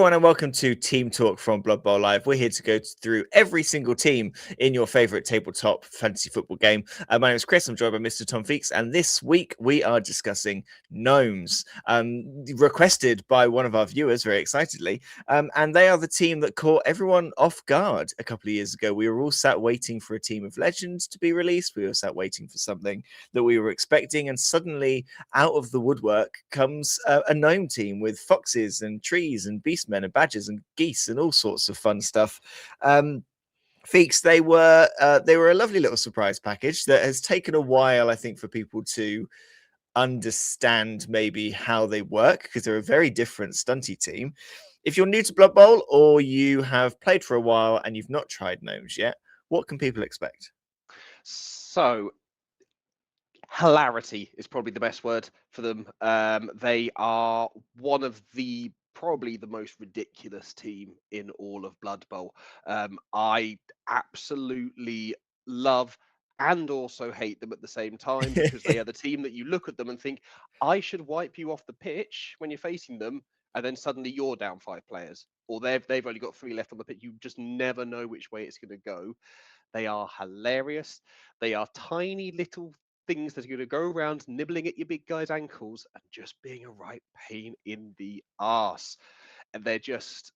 everyone, and welcome to Team Talk from BloodbowlLive. We're here to go through every single team in your favorite tabletop fantasy football game. My name is Chris. I'm joined by Mr. Tom Feakes, and this week we are discussing Gnomes, requested by one of our viewers very excitedly. And they are the team that caught everyone off guard a couple of years ago. We were all sat waiting for a Team of Legends to be released. We were sat waiting for something that we were expecting, and suddenly out of the woodwork comes a gnome team with foxes and trees and beastmen and badgers and geese and all sorts of fun stuff. Feakes, they were a lovely little surprise package that has taken a while, I think, for people to understand maybe how they work, because they're a very different stunty team. If you're new to Blood Bowl or you have played for a while and you've not tried gnomes yet, what can people expect? So, hilarity is probably the best word for them. They are one of the probably the most ridiculous team in all of Blood Bowl. I absolutely love and also hate them at the same time, because they are the team that you look at them and think, I should wipe you off the pitch when you're facing them, and then suddenly you're down 5 players, or they've only got 3 left on the pitch. You just never know which way it's going to go. They are hilarious. They are tiny little things that are going to go around nibbling at your big guy's ankles and just being a right pain in the arse. And they're just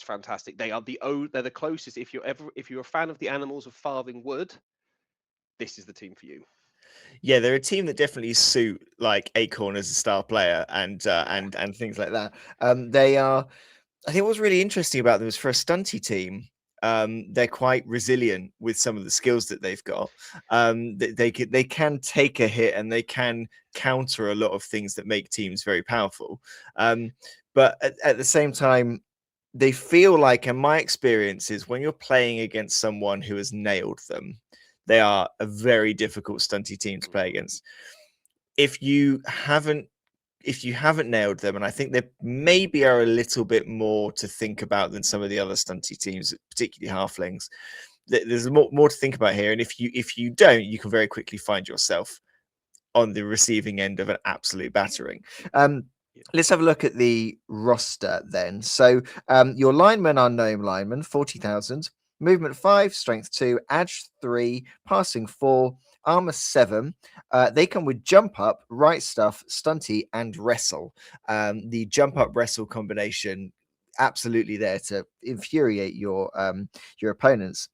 fantastic. They're the closest. If you're a fan of the animals of Farthing Wood, this is the team for you. Yeah, they're a team that definitely suit like Acorn as a star player and things like that. They are. I think what's really interesting about them is for a stunty team, they're quite resilient with some of the skills that they've got. They can take a hit and they can counter a lot of things that make teams very powerful. But at the same time, they feel like, in my experience, is when you're playing against someone who has nailed them, they are a very difficult stunty team to play against. If you haven't nailed them, and I think there maybe are a little bit more to think about than some of the other stunty teams, particularly halflings. There's more to think about here, and if you don't, you can very quickly find yourself on the receiving end of an absolute battering. Let's have a look at the roster then. So your linemen are gnome linemen, 40,000. Movement 5, strength 2, edge 3, passing 4, armor 7. They come with jump up, right stuff, stunty, and wrestle. The jump up wrestle combination absolutely there to infuriate your opponents.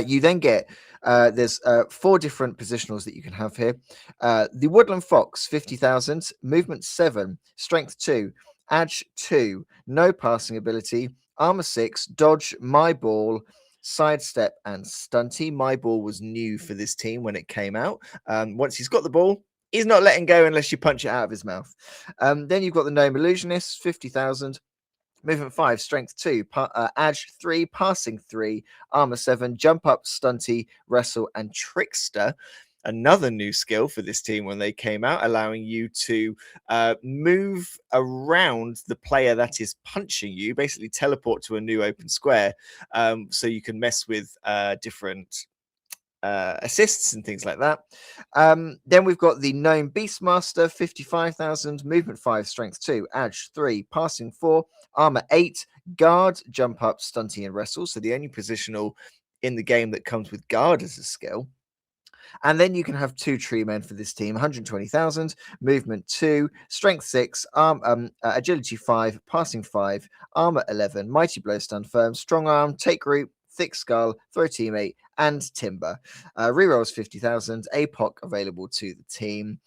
You then get there's 4 different positionals that you can have here. The Woodland Fox, 50,000, movement 7, strength 2, edge 2, no passing ability, armor 6, dodge, my ball, sidestep, and stunty. My ball was new for this team when it came out. Once he's got the ball, he's not letting go unless you punch it out of his mouth. Then you've got the Gnome Illusionist, 50,000. Movement 5, strength 2, edge 3, passing 3, armor 7, jump up, stunty, wrestle, and trickster. Another new skill for this team when they came out, allowing you to move around the player that is punching you, basically teleport to a new open square, so you can mess with different assists and things like that. Then we've got the Gnome Beastmaster, 55,000, movement 5, strength 2, edge 3, passing 4, armor 8, guard, jump up, stunty, and wrestle. So the only positional in the game that comes with guard as a skill. And then you can have 2 tree men for this team, 120,000, movement 2, strength 6, agility 5, passing 5, armor 11, mighty blow, stand firm, strong arm, take root, thick skull, throw teammate, and timber. Rerolls 50,000, APOC available to the team.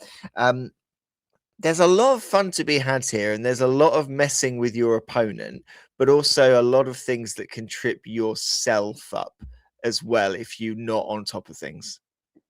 There's a lot of fun to be had here, and there's a lot of messing with your opponent, but also a lot of things that can trip yourself up as well if you're not on top of things.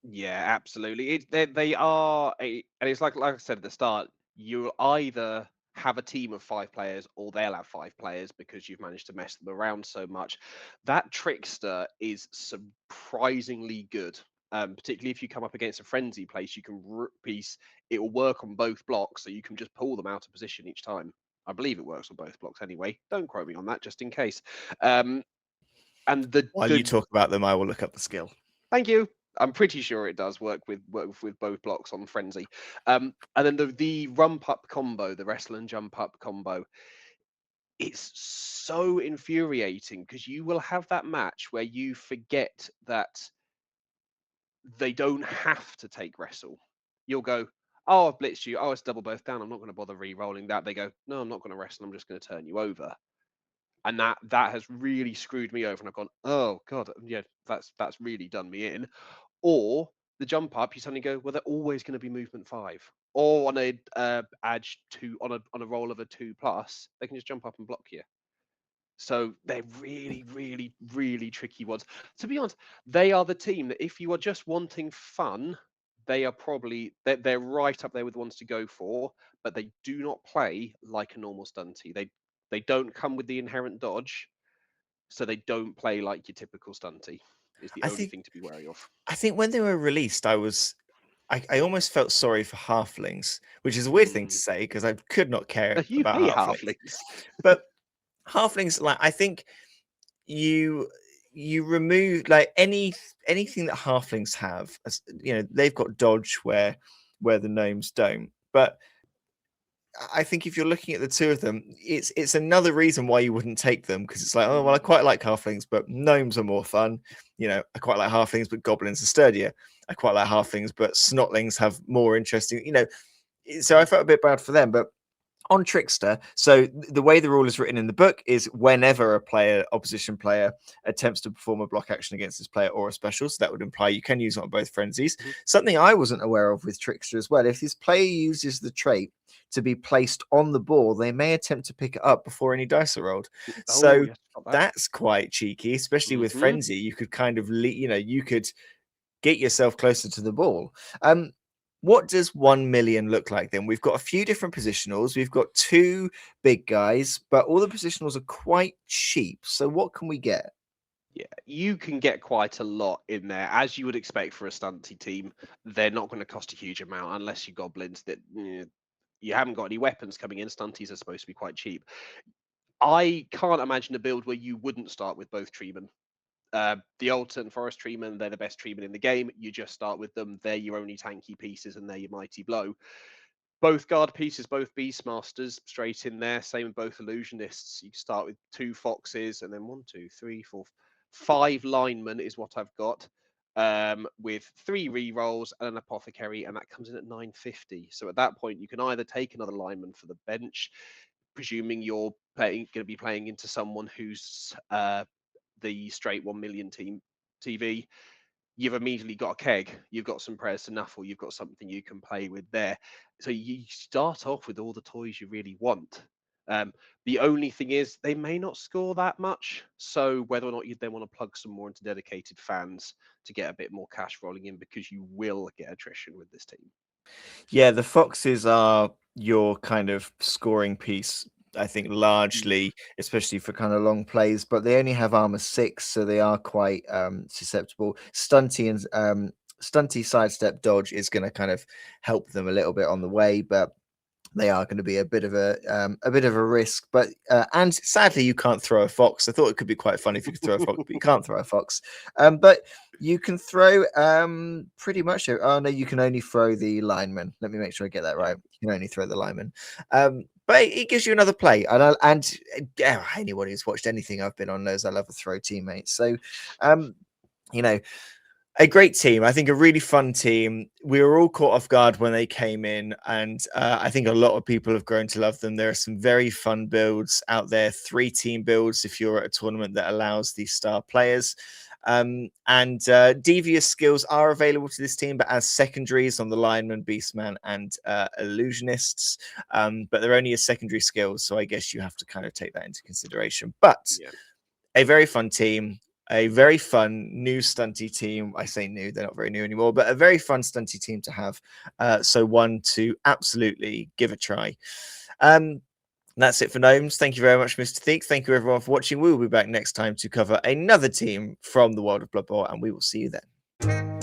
Yeah, absolutely. They are and it's like I said at the start, you either have a team of 5 players or they'll have 5 players because you've managed to mess them around so much. That trickster is surprisingly good. Particularly if you come up against a frenzy place, you can piece. It will work on both blocks, so you can just pull them out of position each time. I believe it works on both blocks anyway. Don't quote me on that, just in case. And While you talk about them, I will look up the skill. Thank you. I'm pretty sure it does work with both blocks on frenzy. And then the rump up combo, the wrestle and jump up combo. it's so infuriating because you will have that match where you forget that they don't have to take wrestle. You'll go, oh, I've blitzed you. Oh, it's double both down. I'm not going to bother re-rolling that. They go, no, I'm not going to wrestle. I'm just going to turn you over. And that has really screwed me over. And I've gone, oh god, yeah, that's really done me in. Or the jump up, you suddenly go, well, they're always going to be movement 5. Or on a edge 2 on a roll of a 2+, they can just jump up and block you. So they're really, really, really tricky ones. To be honest, they are the team that if you are just wanting fun, they are probably they're right up there with the ones to go for, but they do not play like a normal stunty. They don't come with the inherent dodge, so they don't play like your typical stunty. Is the I only think thing to be wary of. I think when they were released, I almost felt sorry for halflings, which is a weird thing to Mm. say because I could not care You about hate halflings. halflings. But halflings, like I think you you remove like anything that halflings have, as you know, they've got dodge where the gnomes don't. But I think if you're looking at the two of them, it's another reason why you wouldn't take them because it's like, oh well, I Mm. quite like halflings, but gnomes are more fun. You know, I quite like halflings, but goblins are sturdier. I quite like halflings, but snotlings have more interesting. You know, so I Mhm. felt a bit bad for them, but on Trickster, so the way the rule is written in the book is whenever a opposition player, attempts to perform a block action against this player or a special, so that would imply you can use it on both frenzies. Mhm. Something I wasn't aware of with Trickster as well, if this player uses the trait to be placed on the board, they may attempt to pick it up before any dice are rolled. Oh So yes, got that. that's quite cheeky, especially with Hmm. frenzy. You could kind of, you could get yourself closer to the ball. What does 1 million look like then? We've got a few different positionals. We've got two big guys, but all the positionals are quite cheap. So what can we get? Yeah, you can get quite a lot in there, as you would expect for a stunty team. They're not going to cost a huge amount unless you goblins that you haven't got any weapons coming in. Stunties are supposed to be quite cheap. I can't imagine a build where you wouldn't start with both treemen. The Alton Forest treemen, they're the best treemen in the game. You just start with them. They're your only tanky pieces and they're your mighty blow. Both guard pieces, both Beastmasters, straight in there. Same with both illusionists. You start with 2 foxes and then 1, 2, 3, 4, 5 linemen is what I've got. With 3 re-rolls and an apothecary, and that comes in at 950. So at that point, you can either take another lineman for the bench, presuming you're going to be playing into someone who's the straight 1 million team TV. You've immediately got a keg, you've got some prayers to Nuffle, you've got something you can play with there. So you start off with all the toys you really want. The only thing is they may not score that much. So whether or not you then want to plug some more into dedicated fans to get a bit more cash rolling in, because you will get attrition with this team. Yeah, the foxes are your kind of scoring piece, I think, Mm. largely, especially for kind of long plays, but they only have armor 6, so they are quite susceptible. Stunty sidestep dodge is going to kind of help them a little bit on the way, but they are going to be a bit of a risk. But and sadly, you can't throw a fox. I thought it could be quite fun if you could throw a fox, but you can't throw a fox. But you can throw pretty much. Oh no, you can only throw the lineman. Let me make sure I get that Yeah. right. You can only throw the lineman. But it gives you another play, and anyone who's watched anything I've been on knows I love a throw teammate. So, you know, a great team. I think a really fun team. We were all caught off guard when they came in, and I think a lot of people have grown to love them. There are some very fun builds out there, 3-team builds if you're at a tournament that allows these star players. And devious skills are available to this team, but as secondaries on the lineman, beastman, and illusionists. But they're only as secondary skills, so I guess you have to kind of take that into consideration. But Yeah. a very fun team, a very fun new stunty team. I say new, they're not very new anymore, but a very fun stunty team to have. So one to absolutely give a try. That's it for Gnomes. Thank you very much, Mr. Feakes. Thank you everyone for watching. We will be back next time to cover another team from the world of Blood Bowl, and we will see you then.